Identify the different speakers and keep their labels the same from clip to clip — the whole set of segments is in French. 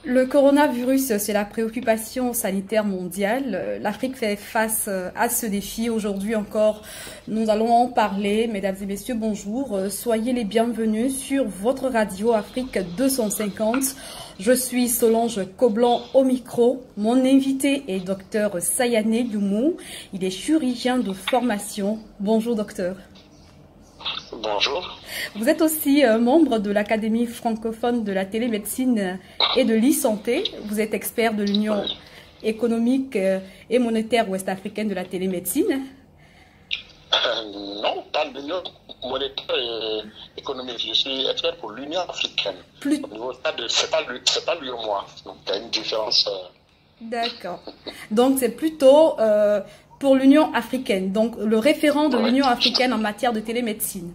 Speaker 1: Le coronavirus, c'est la préoccupation sanitaire mondiale. L'Afrique fait face à ce défi. Aujourd'hui encore, nous allons en parler. Mesdames et messieurs, bonjour. Soyez les bienvenus sur votre radio Afrique 250. Je suis Solange Coblan au micro. Mon invité est docteur Sayane Youmou. Il est chirurgien de formation. Bonjour docteur.
Speaker 2: Bonjour.
Speaker 1: Vous êtes aussi membre de l'Académie francophone de la télémédecine et de l'e-santé. Vous êtes expert de l'Union économique et monétaire ouest-africaine de la télémédecine.
Speaker 2: Non, pas l'Union monétaire et économique. Je suis expert pour l'Union africaine. Au niveau c'est pas lui ou moi. Donc il y a une différence.
Speaker 1: D'accord. Donc c'est plutôt pour l'Union africaine. Donc le référent de l'Union africaine en matière de télémédecine.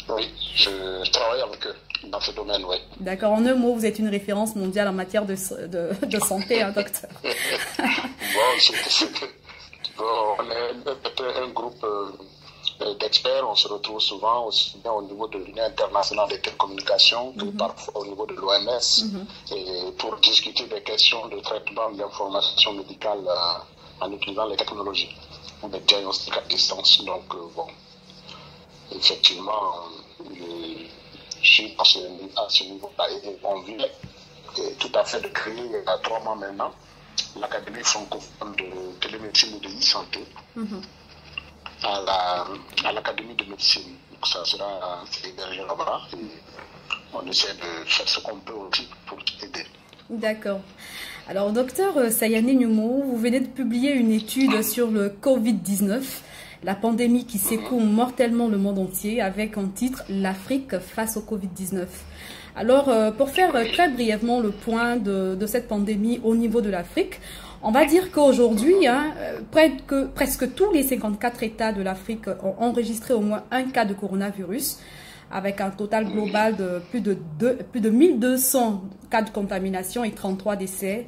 Speaker 2: Oui, je travaille avec eux dans ce domaine, oui.
Speaker 1: D'accord. En un mot, vous êtes une référence mondiale en matière de santé, hein, docteur.
Speaker 2: On est un groupe d'experts. On se retrouve souvent aussi bien au niveau de l'Union internationale des télécommunications que parfois au niveau de l'OMS pour discuter des questions de traitement d'informations médicales en utilisant les technologies ou des diagnostics à distance. Donc, effectivement, je suis à ce niveau-là. Et on vient tout à fait de créer il y a 3 mois maintenant l'Académie francophone de télémédecine et de e-santé à l'Académie de médecine. Donc ça sera hébergé là-bas et on essaie de faire ce qu'on peut aussi pour aider.
Speaker 1: D'accord. Alors, docteur Sayane Youmou, vous venez de publier une étude sur le Covid-19, la pandémie qui secoue mortellement le monde entier, avec en titre « L'Afrique face au Covid-19 ». Alors, pour faire très brièvement le point de cette pandémie au niveau de l'Afrique, on va dire qu'aujourd'hui, presque tous les 54 États de l'Afrique ont enregistré au moins un cas de coronavirus, avec un total global de plus de 1200 cas de contamination et 33 décès.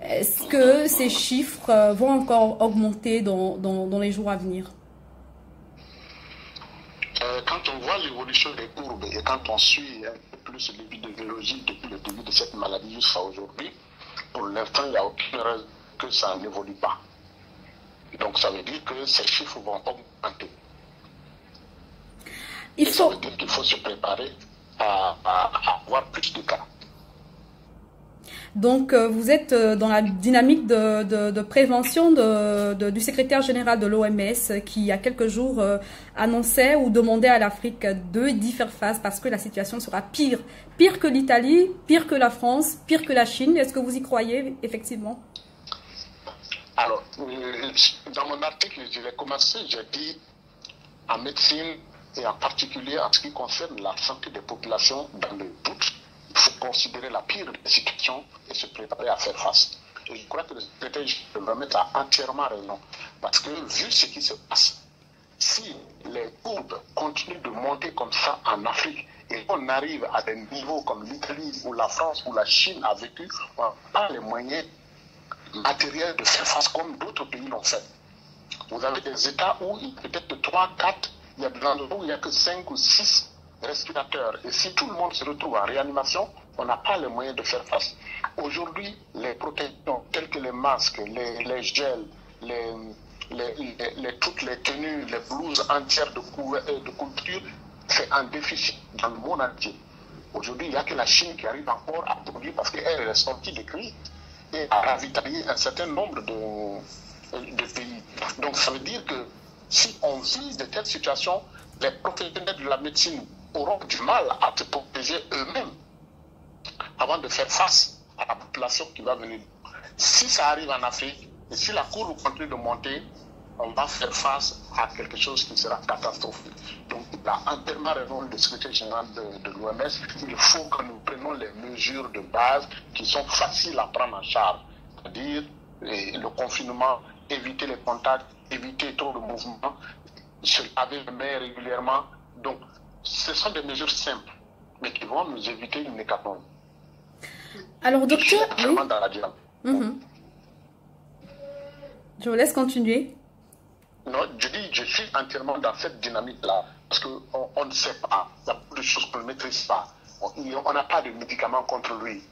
Speaker 1: Est-ce que ces chiffres vont encore augmenter dans les jours à venir?
Speaker 2: Quand on voit l'évolution des courbes et quand on suit un peu plus l'épidémiologie depuis le début de cette maladie jusqu'à aujourd'hui, pour l'instant, il n'y a aucune raison que ça n'évolue pas. Donc ça veut dire que ces chiffres vont augmenter. Ça veut dire qu'il faut se préparer à avoir plus de cas.
Speaker 1: Donc, vous êtes dans la dynamique de prévention du secrétaire général de l'OMS qui, il y a quelques jours, annonçait ou demandait à l'Afrique d'y faire face parce que la situation sera pire. Pire que l'Italie, pire que la France, pire que la Chine. Est-ce que vous y croyez, effectivement?
Speaker 2: Alors, dans mon article, je vais commencer, j'ai dit en médecine et en particulier en ce qui concerne la santé des populations dans le doute. Il faut considérer la pire des situations et se préparer à faire face. Et je crois que le secrétaire de l'OMS a entièrement raison. Parce que vu ce qui se passe, si les courbes continuent de monter comme ça en Afrique et on arrive à des niveaux comme l'Italie ou la France ou la Chine a vécu, on n'a pas les moyens matériels de faire face comme d'autres pays l'ont fait. Vous avez des États où il y a peut-être 3, 4, il y a des endroits où il n'y a que 5 ou 6 respirateurs. Et si tout le monde se retrouve en réanimation, on n'a pas les moyens de faire face. Aujourd'hui, les protections telles que les masques, les gels, toutes les tenues, les blouses entières de couverture, c'est un déficit dans le monde entier. Aujourd'hui, il n'y a que la Chine qui arrive encore à produire parce qu'elle est sortie de crise et a ravitaillé un certain nombre de pays. Donc ça veut dire que si on vit de telles situations, les professionnels de la médecine auront du mal à se protéger eux-mêmes avant de faire face à la population qui va venir. Si ça arrive en Afrique, et si la courbe continue de monter, on va faire face à quelque chose qui sera catastrophique. Donc, il a entièrement raison le secrétaire général de l'OMS. Il faut que nous prenions les mesures de base qui sont faciles à prendre en charge. C'est-à-dire le confinement, éviter les contacts, éviter trop de mouvements, se laver les mains régulièrement. Donc, ce sont des mesures simples, mais qui vont nous éviter une hécatombe.
Speaker 1: Alors, docteur,
Speaker 2: vraiment dans la dynamique.
Speaker 1: Je vous laisse continuer.
Speaker 2: Non, je dis, je suis entièrement dans cette dynamique-là, parce qu'on ne sait pas, il y a beaucoup de choses qu'on ne maîtrise pas. On n'a pas de médicaments contre lui.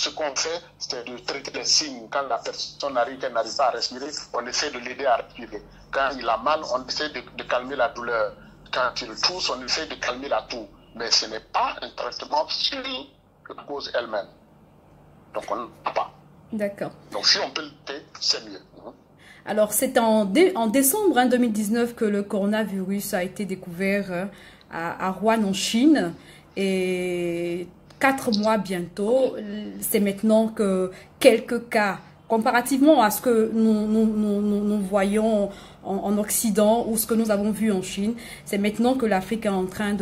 Speaker 2: ce qu'on fait, c'est de traiter les signes. Quand la personne n'arrive pas à respirer, on essaie de l'aider à respirer. Quand il a mal, on essaie de calmer la douleur. Quand il tousse, on essaie de calmer la toux. Mais ce n'est pas un traitement sur la cause elle-même. Donc on n'a pas.
Speaker 1: D'accord.
Speaker 2: Donc si on peut le traiter, c'est mieux.
Speaker 1: Alors c'est en décembre 2019 que le coronavirus a été découvert à Wuhan en Chine. Et 4 mois bientôt, c'est maintenant que quelques cas, comparativement à ce que nous voyons en Occident ou ce que nous avons vu en Chine, c'est maintenant que l'Afrique est en train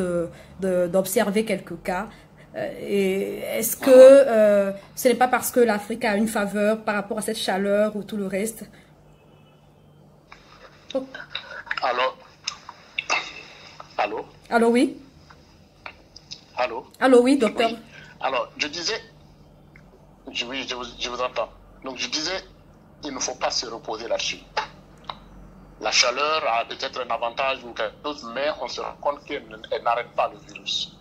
Speaker 1: d'observer quelques cas. Et est-ce que ce n'est pas parce que l'Afrique a une faveur par rapport à cette chaleur ou tout le reste? Oh.
Speaker 2: Allô?
Speaker 1: Allô, oui?
Speaker 2: Allô?
Speaker 1: Allô, oui, docteur?
Speaker 2: Oui. Alors, je disais, oui, je vous entends. Donc, je disais, il ne faut pas se reposer là-dessus. La chaleur a peut-être un avantage ou quelque chose, mais on se rend compte qu'elle n'arrête pas le virus.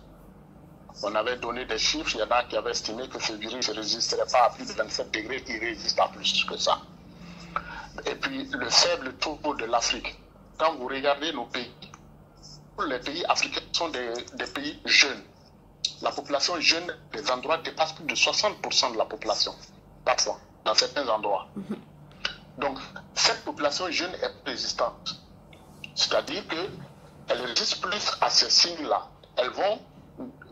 Speaker 2: On avait donné des chiffres, il y en a qui avaient estimé que ce virus ne résisterait pas à plus de 27 degrés, il résiste à plus que ça. Et puis, le faible taux de l'Afrique. Quand vous regardez nos pays, les pays africains sont des pays jeunes. La population jeune des endroits dépasse plus de 60% de la population, parfois, dans certains endroits. Donc, cette population jeune est résistante. C'est-à-dire qu'elle résiste plus à ces signes-là. Elles vont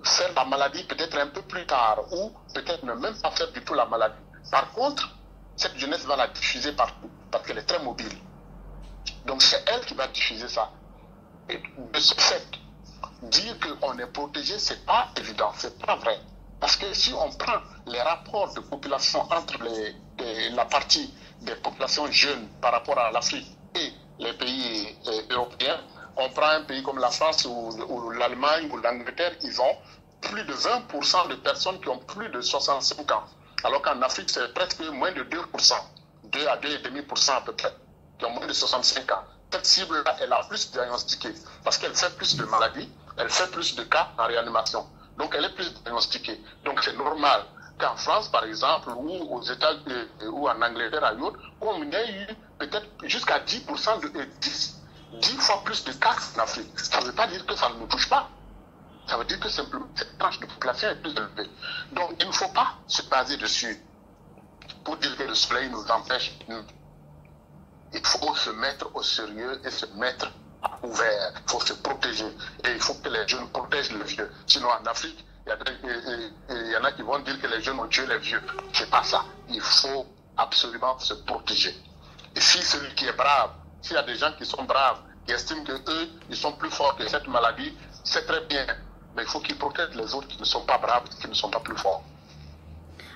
Speaker 2: faire la maladie peut-être un peu plus tard ou peut-être ne même pas faire du tout la maladie. Par contre, cette jeunesse va la diffuser partout parce qu'elle est très mobile. Donc, c'est elle qui va diffuser ça. Et de ce fait, dire qu'on est protégé, c'est pas évident, c'est pas vrai. Parce que si on prend les rapports de population entre la partie des populations jeunes par rapport à l'Afrique et les pays européens, on prend un pays comme la France ou l'Allemagne ou l'Angleterre, ils ont plus de 20% de personnes qui ont plus de 65 ans. Alors qu'en Afrique, c'est presque moins de 2%, 2 à 2,5% à peu près, qui ont moins de 65 ans. Cette cible-là, elle a plus diagnostiquée parce qu'elle fait plus de maladies, elle fait plus de cas en réanimation. Donc, elle est plus diagnostiquée. Donc, c'est normal qu'en France, par exemple, ou aux États-Unis, ou en Angleterre, ailleurs, on ait eu peut-être jusqu'à 10% 10 fois plus de cas en Afrique. Ça ne veut pas dire que ça ne nous touche pas. Ça veut dire que simplement cette tranche de population est plus élevée. Donc, il ne faut pas se baser dessus pour dire que le soleil nous empêche. Il faut se mettre au sérieux et se mettre à couvert. Il faut se protéger. Et il faut que les jeunes protègent les vieux. Sinon, en Afrique, il y en a qui vont dire que les jeunes ont tué les vieux. C'est pas ça. Il faut absolument se protéger. Et si celui qui est brave, s'il y a des gens qui sont braves, qui estiment qu'eux, ils sont plus forts que cette maladie, c'est très bien. Mais il faut qu'ils protègent les autres qui ne sont pas braves, qui ne sont pas plus forts.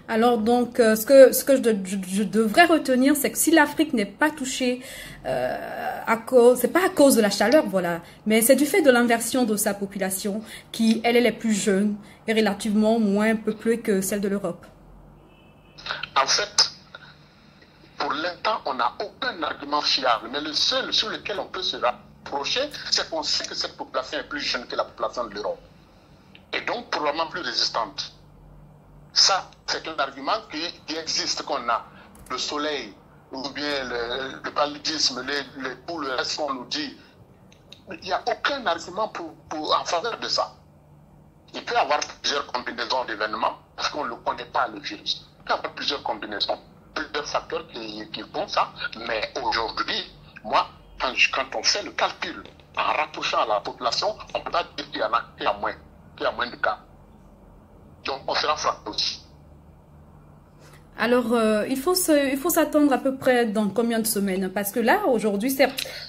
Speaker 1: Alors donc, ce que je devrais retenir, c'est que si l'Afrique n'est pas touchée c'est pas à cause de la chaleur, voilà, mais c'est du fait de l'inversion de sa population qui, elle est plus jeune et relativement moins peuplée que celle de l'Europe.
Speaker 2: En fait, pour l'instant, on n'a aucun argument fiable, mais le seul sur lequel on peut se rapprocher, c'est qu'on sait que cette population est plus jeune que la population de l'Europe. Et donc, probablement plus résistante. Ça, c'est un argument qui existe, qu'on a. Le soleil, ou bien le paludisme, tout le reste qu'on nous dit. Il n'y a aucun argument en faveur de ça. Il peut y avoir plusieurs combinaisons d'événements, parce qu'on ne le connaît pas, le virus. Il peut y avoir plusieurs combinaisons, plusieurs facteurs qui font ça. Mais aujourd'hui, moi, quand on fait le calcul, en rapprochant la population, on ne peut pas dire qu'il y a moins de cas. Donc, on sera frappé aussi.
Speaker 1: Alors, il faut s'attendre à peu près dans combien de semaines? Parce que là, aujourd'hui,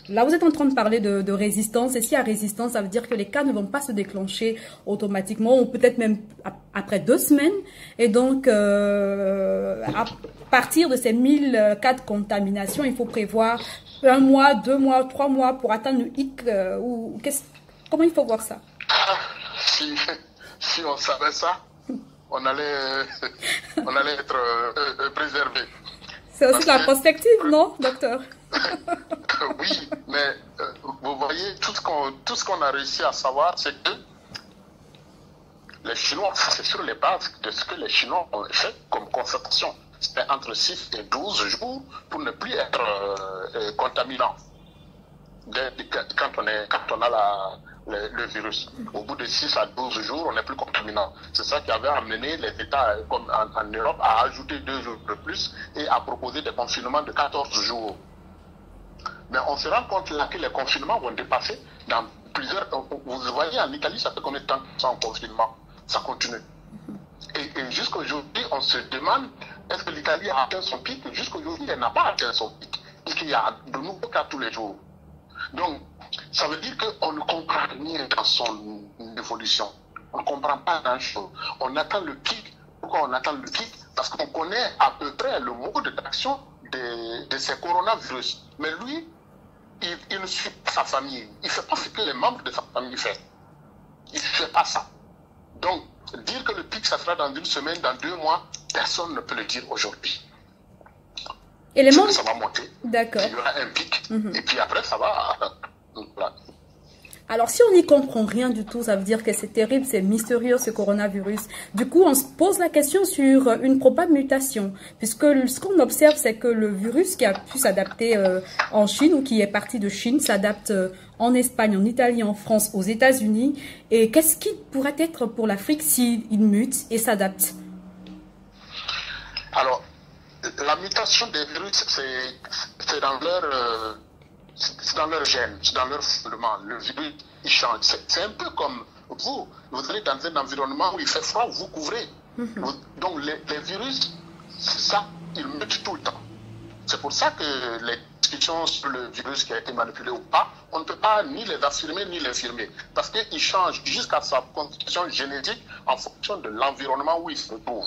Speaker 1: là, vous êtes en train de parler de résistance. Et s'il y a résistance, ça veut dire que les cas ne vont pas se déclencher automatiquement, ou peut-être même après 2 semaines. Et donc, à partir de ces 1000 cas de contamination, il faut prévoir 1 mois, 2 mois, 3 mois pour atteindre le hic. Comment il faut voir ça?
Speaker 2: Si on savait ça, on allait être préservé.
Speaker 1: C'est aussi de la prospective, non, docteur?
Speaker 2: Oui, mais vous voyez, tout ce qu'on a réussi à savoir, c'est que les Chinois, c'est sur les bases de ce que les Chinois ont fait comme constatation. C'était entre 6 et 12 jours pour ne plus être contaminant quand on a le virus. Au bout de 6 à 12 jours, on n'est plus contaminant. C'est ça qui avait amené les États comme en Europe à ajouter 2 jours de plus et à proposer des confinements de 14 jours. Mais on se rend compte là que les confinements vont dépasser dans plusieurs... Vous voyez, en Italie, ça fait combien de temps qu'ils sont en confinement? Ça continue. Et jusqu'à aujourd'hui, on se demande, est-ce que l'Italie a atteint son pic? Jusqu'à aujourd'hui, elle n'a pas atteint son pic. Puisqu'il y a de nouveaux cas tous les jours. Donc, ça veut dire qu'on ne comprend rien dans son évolution. On ne comprend pas grand-chose. On attend le pic. Pourquoi on attend le pic? Parce qu'on connaît à peu près le mode d'action de ces coronavirus. Mais lui, il ne suit pas sa famille. Il ne fait pas ce que les membres de sa famille font. Il ne fait pas ça. Donc, dire que le pic, ça sera dans une semaine, dans 2 mois, personne ne peut le dire aujourd'hui.
Speaker 1: Et les membres...
Speaker 2: Ça va monter.
Speaker 1: D'accord.
Speaker 2: Il y aura un pic. Et puis après, ça va... Voilà.
Speaker 1: Alors, si on n'y comprend rien du tout, ça veut dire que c'est terrible, c'est mystérieux ce coronavirus. Du coup, on se pose la question sur une probable mutation. Puisque ce qu'on observe, c'est que le virus qui a pu s'adapter en Chine ou qui est parti de Chine s'adapte en Espagne, en Italie, en France, aux États-Unis. Et qu'est-ce qui pourrait être pour l'Afrique s'il mute et s'adapte?
Speaker 2: Alors, la mutation des virus, c'est dans leur... c'est dans leur gène, c'est dans leur fondement. Le virus, il change. C'est un peu comme vous allez dans un environnement où il fait froid, vous couvrez. Donc les virus, c'est ça, ils mutent tout le temps. C'est pour ça que les discussions sur le virus qui a été manipulé ou pas, on ne peut pas ni les affirmer ni les infirmer. Parce qu'il change jusqu'à sa constitution génétique en fonction de l'environnement où il se trouve.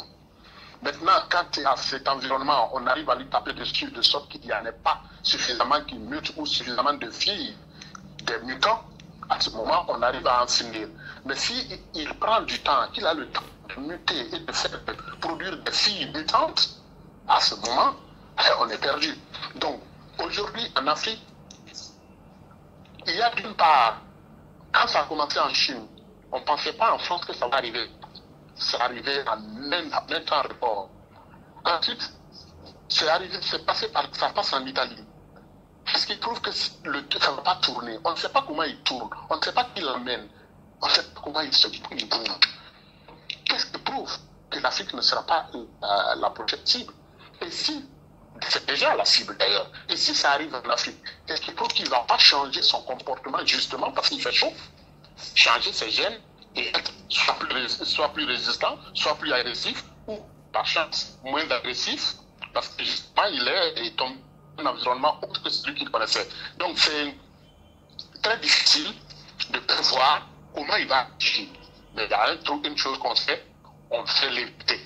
Speaker 2: Maintenant, quand il y a cet environnement, on arrive à lui taper dessus de sorte qu'il n'y en ait pas suffisamment qui mutent ou suffisamment de filles, des mutants. À ce moment, on arrive à en finir. Mais s'il prend du temps, qu'il a le temps de muter et de faire produire des filles mutantes, à ce moment, on est perdu. Donc, aujourd'hui, en Afrique, il y a d'une part, quand ça a commencé en Chine, on ne pensait pas en France que ça va arriver. C'est arrivé en un temps record. Ensuite, c'est passé par, ça passe en Italie. Parce qu'il trouve que ça ne va pas tourner. On ne sait pas comment il tourne. On ne sait pas qui l'emmène. On ne sait pas comment il se bouge. Qu'est-ce qui prouve que l'Afrique ne sera pas la prochaine cible? Et si, c'est déjà la cible d'ailleurs, et si ça arrive en Afrique, qu'est-ce qui prouve qu'il ne va pas changer son comportement justement parce qu'il fait chaud? Changer ses gènes et être soit plus résistant, soit plus agressif, ou par chance moins agressif, parce que justement il tombe dans un environnement autre que celui qu'il connaissait. Donc c'est très difficile de prévoir comment il va agir. Mais il y a une chose qu'on sait, on sait l'éviter.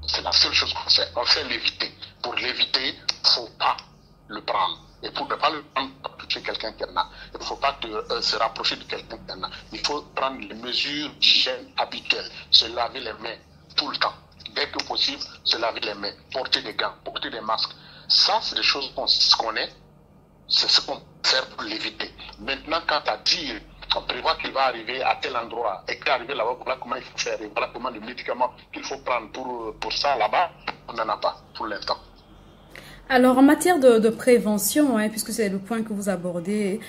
Speaker 2: C'est la seule chose qu'on sait, on sait l'éviter. Pour l'éviter, il ne faut pas le prendre. Et pour ne pas le prendre, il faut toucher quelqu'un qui en a. Il ne faut pas se rapprocher de quelqu'un qui en a. Il faut prendre les mesures d'hygiène habituelles. Se laver les mains tout le temps. Dès que possible, se laver les mains. Porter des gants, porter des masques. Ça, c'est des choses qu'on connaît. C'est ce qu'on fait pour l'éviter. Maintenant, quant à dire, on prévoit qu'il va arriver à tel endroit et qu'il est arrivé là-bas, voilà comment il faut faire et voilà comment les médicaments qu'il faut prendre pour ça là-bas, on n'en a pas pour l'instant.
Speaker 1: Alors, en matière de prévention, puisque c'est le point que vous abordez,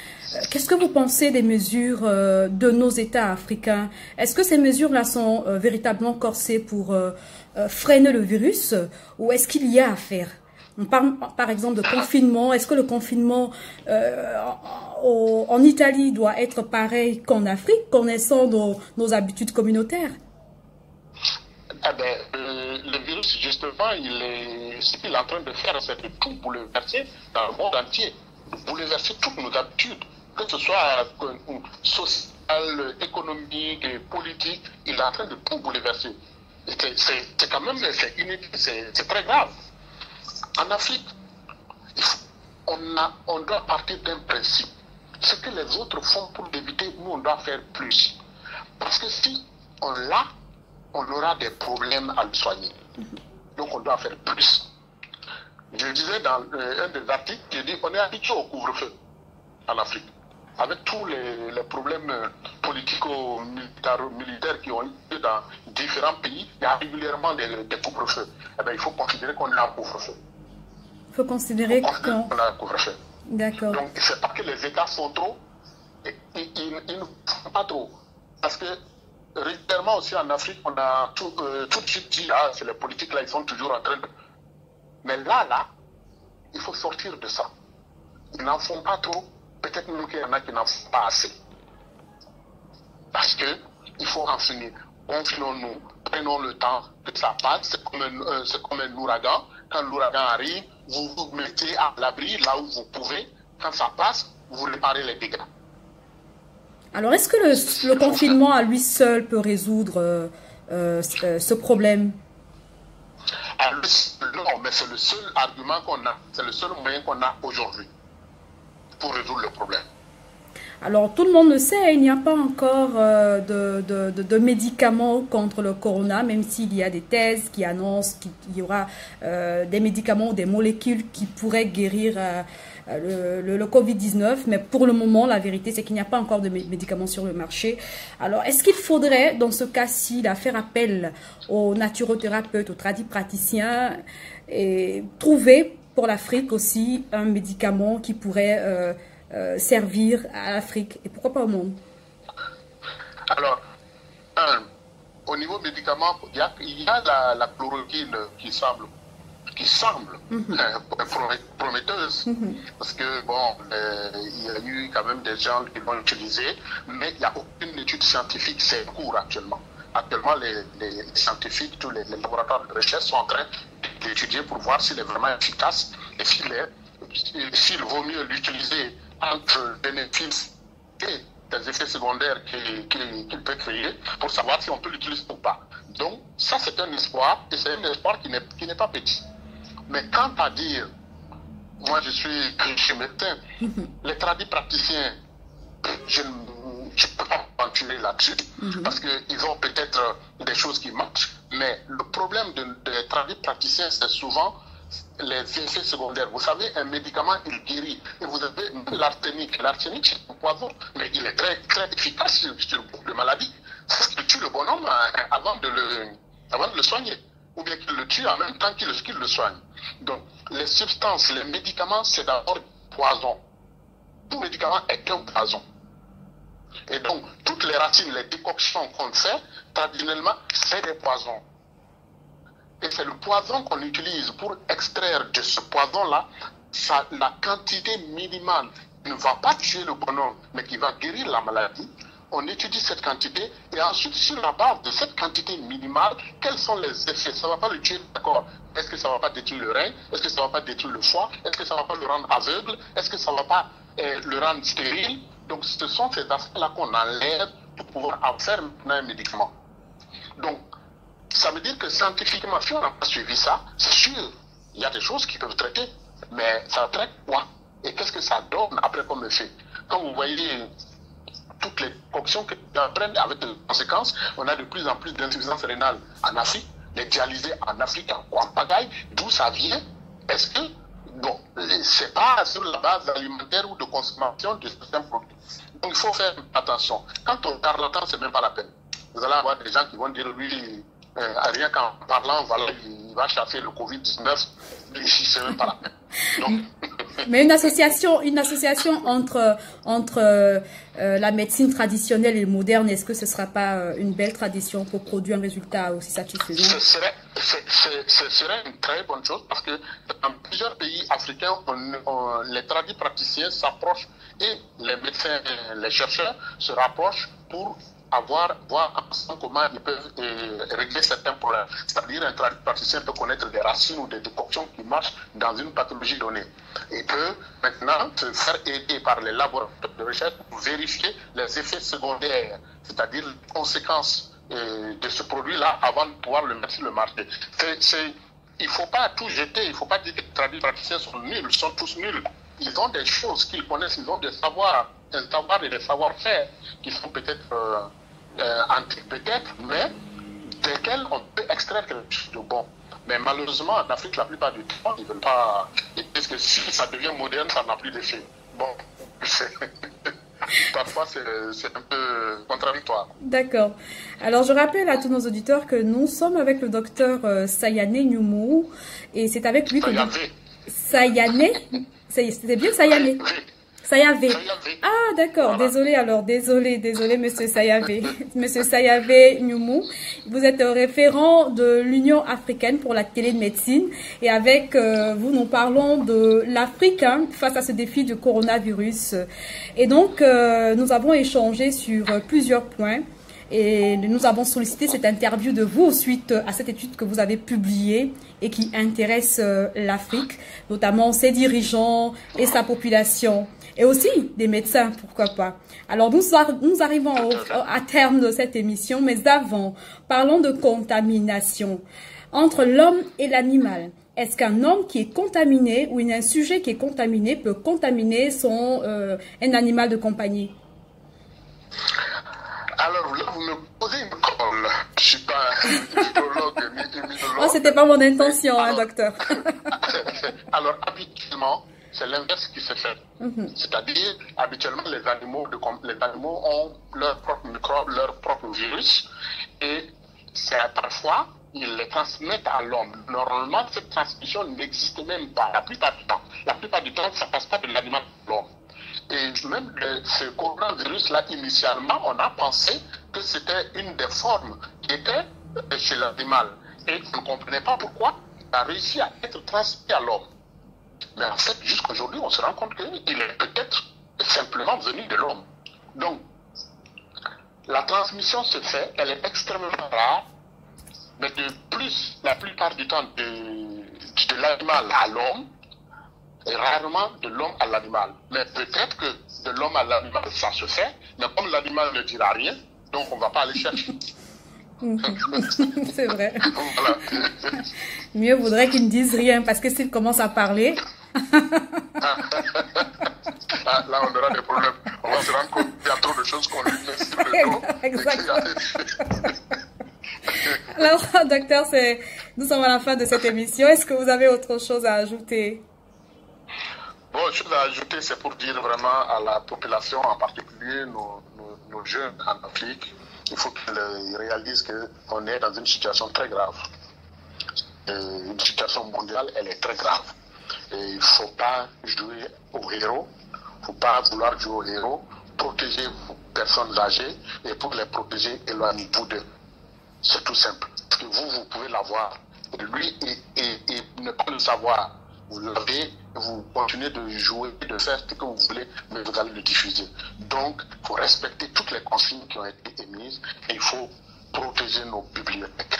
Speaker 1: qu'est-ce que vous pensez des mesures de nos États africains? Est-ce que ces mesures-là sont véritablement corsées pour freiner le virus ou est-ce qu'il y a à faire? On parle par exemple de confinement. Est-ce que le confinement en Italie doit être pareil qu'en Afrique, connaissant nos habitudes communautaires?
Speaker 2: Le virus, justement, ce qu'il est en train de faire, c'est de tout bouleverser dans le monde entier. Bouleverser toutes nos habitudes, que ce soit social, économique, politique, il est en train de tout bouleverser. C'est quand même, c'est très grave. En Afrique, on doit partir d'un principe. Ce que les autres font pour l'éviter, nous, on doit faire plus. Parce que si on l'a, on aura des problèmes à le soigner. Donc, on doit faire plus. Je disais dans un des articles, j'ai dit qu'on est habitué au couvre-feu en Afrique. Avec tous les problèmes politico-militaires qui ont eu dans différents pays, il y a régulièrement des couvre-feux. Eh bien, il faut considérer qu'on est en couvre-feu.
Speaker 1: Il faut considérer qu'on
Speaker 2: est en couvre-feu.
Speaker 1: D'accord.
Speaker 2: Donc, c'est pas que les États sont trop, ils ne font pas trop. Parce que régulièrement aussi en Afrique, on a tout de suite dit, ah, c'est les politiques là, ils sont toujours en train de... Mais là, il faut sortir de ça. Ils n'en font pas trop. Peut-être même qu'il y en a qui n'en font pas assez. Parce qu'il faut en finir. Confinons-nous, prenons le temps que ça passe. C'est comme un ouragan. Quand l'ouragan arrive, vous vous mettez à l'abri là où vous pouvez. Quand ça passe, vous réparez les dégâts.
Speaker 1: Alors, est-ce que le confinement à lui seul peut résoudre ce problème?
Speaker 2: Non, mais c'est le seul argument qu'on a. C'est le seul moyen qu'on a aujourd'hui pour résoudre le problème.
Speaker 1: Alors, tout le monde le sait, il n'y a pas encore de médicaments contre le corona, même s'il y a des thèses qui annoncent qu'il y aura des médicaments ou des molécules qui pourraient guérir le Covid-19. Mais pour le moment, la vérité, c'est qu'il n'y a pas encore de médicaments sur le marché. Alors, est-ce qu'il faudrait, dans ce cas-ci, faire appel aux naturothérapeutes, aux tradipraticiens et trouver pour l'Afrique aussi un médicament qui pourrait... servir à l'Afrique et pourquoi pas au monde?
Speaker 2: Alors, au niveau médicament, il y a la chloroquine qui semble prometteuse, parce que bon, il y a eu quand même des gens qui l'ont utilisé, mais il n'y a aucune étude scientifique, c'est en cours actuellement. Actuellement, les scientifiques, tous les laboratoires de recherche sont en train d'étudier pour voir s'il est vraiment efficace et s'il vaut mieux l'utiliser entre bénéfices et des effets secondaires qu'il peut créer pour savoir si on peut l'utiliser ou pas. Donc, ça, c'est un espoir, et c'est un espoir qui n'est pas petit. Mais quant à dire, moi, je suis médecin, les tradipraticiens, je ne peux pas continuer là-dessus, parce qu'ils ont peut-être des choses qui marchent, mais le problème des tradipraticiens, c'est souvent les effets secondaires. Vous savez, un médicament, il guérit. Et vous avez l'arsenic. L'arsenic, c'est un poison, mais il est très, très efficace sur beaucoup de maladies. C'est ce qui tue le bonhomme avant de le soigner. Ou bien qu'il le tue en même temps qu'il le soigne. Donc, les substances, les médicaments, c'est d'abord poison. Tout médicament est un poison. Et donc, toutes les racines, les décoctions qu'on fait, traditionnellement, c'est des poisons. Et c'est le poison qu'on utilise pour extraire de ce poison-là la quantité minimale qui ne va pas tuer le bonhomme, mais qui va guérir la maladie. On étudie cette quantité et ensuite, sur la base de cette quantité minimale, quels sont les effets? Ça ne va pas le tuer, d'accord? Est-ce que ça ne va pas détruire le rein? Est-ce que ça ne va pas détruire le foie? Est-ce que ça ne va pas le rendre aveugle? Est-ce que ça ne va pas le rendre stérile? Donc, ce sont ces aspects-là qu'on enlève pour pouvoir en faire maintenant un médicament. Donc, ça veut dire que scientifiquement, si on n'a pas suivi ça, c'est sûr, il y a des choses qui peuvent traiter, mais ça traite quoi? Et qu'est-ce que ça donne après comme effet? Quand vous voyez toutes les concoctions que les gens prennent avec des conséquences, on a de plus en plus d'insuffisance rénale en Afrique, les dialysés en Afrique, en pagaille, d'où ça vient? Est-ce que, bon, c'est pas sur la base alimentaire ou de consommation de certains produits. Donc il faut faire attention. Quand on parle longtemps, c'est même pas la peine. Vous allez avoir des gens qui vont dire, lui, rien qu'en parlant, voilà, il va chasser le Covid-19, ici, c'est même pas la peine. Donc...
Speaker 1: Mais une association entre la médecine traditionnelle et moderne, est-ce que ce ne sera pas une belle tradition pour produire un résultat aussi satisfaisant?
Speaker 2: Ce serait une très bonne chose parce que dans plusieurs pays africains, les tradipraticiens s'approchent et les médecins, les chercheurs se rapprochent pour voir ensemble comment ils peuvent régler certains problèmes. C'est-à-dire un praticien peut connaître des racines ou des décoctions qui marchent dans une pathologie donnée. Il peut maintenant se faire aider par les laboratoires de recherche pour vérifier les effets secondaires, c'est-à-dire les conséquences de ce produit-là avant de pouvoir le mettre sur le marché. Il ne faut pas tout jeter, il ne faut pas dire que les praticiens sont nuls, ils sont tous nuls. Ils ont des choses qu'ils connaissent, ils ont des savoirs, et des savoir-faire qui sont peut-être antiques, mais desquels on peut extraire quelque chose de bon. Mais malheureusement, en Afrique, la plupart du temps, ils ne veulent pas. Parce que si ça devient moderne, ça n'a plus d'effet. Bon, parfois c'est un peu contradictoire.
Speaker 1: D'accord. Alors, je rappelle à tous nos auditeurs que nous sommes avec le docteur Sayane Nyumu et c'est avec lui que... Sayane. C'était bien Sayane. Sayave. Ah, d'accord. Voilà. Désolé alors. Désolé, monsieur Sayave. Monsieur Sayave Nyumu. Vous êtes référent de l'Union africaine pour la télémédecine. Et avec vous, nous parlons de l'Afrique face à ce défi du coronavirus. Et donc, nous avons échangé sur plusieurs points. Et nous avons sollicité cette interview de vous suite à cette étude que vous avez publiée et qui intéresse l'Afrique, notamment ses dirigeants et sa population. Et aussi des médecins, pourquoi pas. Alors, nous arrivons à terme de cette émission, mais avant, parlons de contamination entre l'homme et l'animal. Est-ce qu'un homme qui est contaminé ou un sujet qui est contaminé peut contaminer un animal de compagnie?
Speaker 2: Alors là, vous me posez une colle. Je ne suis pas virologue ni immunologue.
Speaker 1: Oh, c'était pas mon intention, docteur.
Speaker 2: Alors, habituellement, c'est l'inverse qui se fait. C'est-à-dire, habituellement, les animaux ont leur propre microbe, leur propre virus, et parfois, ils les transmettent à l'homme. Normalement, cette transmission n'existe même pas la plupart du temps. La plupart du temps, ça ne passe pas de l'animal à l'homme. Et même ce coronavirus-là, initialement, on a pensé que c'était une des formes qui était chez l'animal. Et on ne comprenait pas pourquoi il a réussi à être transmis à l'homme. Mais en fait, jusqu'aujourd'hui, on se rend compte qu'il est peut-être simplement venu de l'homme. Donc, la transmission se fait, elle est extrêmement rare, mais de plus, la plupart du temps, de l'animal à l'homme, et rarement de l'homme à l'animal. Mais peut-être que de l'homme à l'animal, ça se fait, mais comme l'animal ne dira rien, donc on ne va pas aller chercher.
Speaker 1: C'est vrai.
Speaker 2: Voilà.
Speaker 1: Mieux vaudrait qu'ils ne disent rien, parce que s'ils commencent à parler...
Speaker 2: Là, on aura des problèmes. On va se rendre compte qu'il y a trop de choses qu'on lui met sur le dos.
Speaker 1: Exactement. Alors, docteur, nous sommes à la fin de cette émission. Est-ce que vous avez autre chose à ajouter?
Speaker 2: Bon, chose à ajouter, c'est pour dire vraiment à la population, en particulier nos jeunes en Afrique, il faut qu'ils réalisent qu'on est dans une situation très grave. Une situation mondiale, elle est très grave. Et il ne faut pas jouer au héros, il ne faut pas vouloir jouer au héros, protéger vos personnes âgées et pour les protéger, éloignez-vous d'eux. C'est tout simple. Parce que vous pouvez l'avoir. Et lui, et ne pas le savoir. Vous l'avez, vous continuez de jouer, de faire ce que vous voulez, mais vous allez le diffuser. Donc, il faut respecter toutes les consignes qui ont été émises et il faut protéger nos bibliothèques.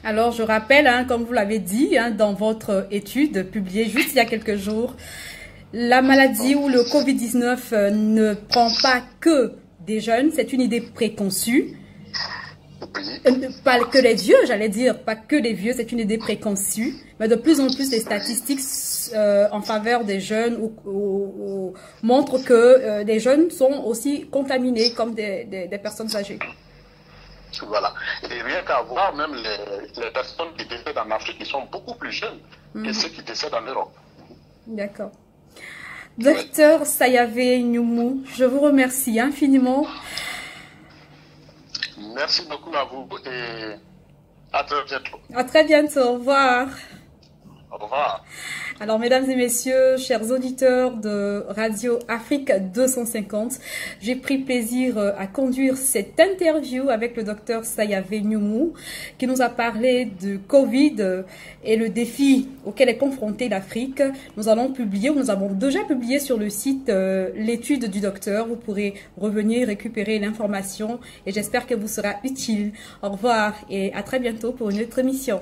Speaker 1: Alors, je rappelle, comme vous l'avez dit dans votre étude publiée juste il y a quelques jours, la maladie ou le Covid-19 ne prend pas que des jeunes, c'est une idée préconçue. Pas que les vieux, j'allais dire, pas que les vieux, c'est une idée préconçue, mais de plus en plus les statistiques en faveur des jeunes montrent que des jeunes sont aussi contaminés comme des personnes âgées.
Speaker 2: Voilà. Et rien qu'à voir, même les personnes qui décèdent en Afrique, ils sont beaucoup plus jeunes que ceux qui décèdent en Europe.
Speaker 1: D'accord. Docteur Sayave Nyumu, je vous remercie infiniment.
Speaker 2: Merci beaucoup à vous et à très bientôt.
Speaker 1: À très bientôt. Au revoir.
Speaker 2: Au revoir.
Speaker 1: Alors, mesdames et messieurs, chers auditeurs de Radio Afrique 250, j'ai pris plaisir à conduire cette interview avec le docteur Sayave Nyumu qui nous a parlé de Covid et le défi auquel est confrontée l'Afrique. Nous avons déjà publié sur le site l'étude du docteur. Vous pourrez revenir récupérer l'information et j'espère qu'elle vous sera utile. Au revoir et à très bientôt pour une autre émission.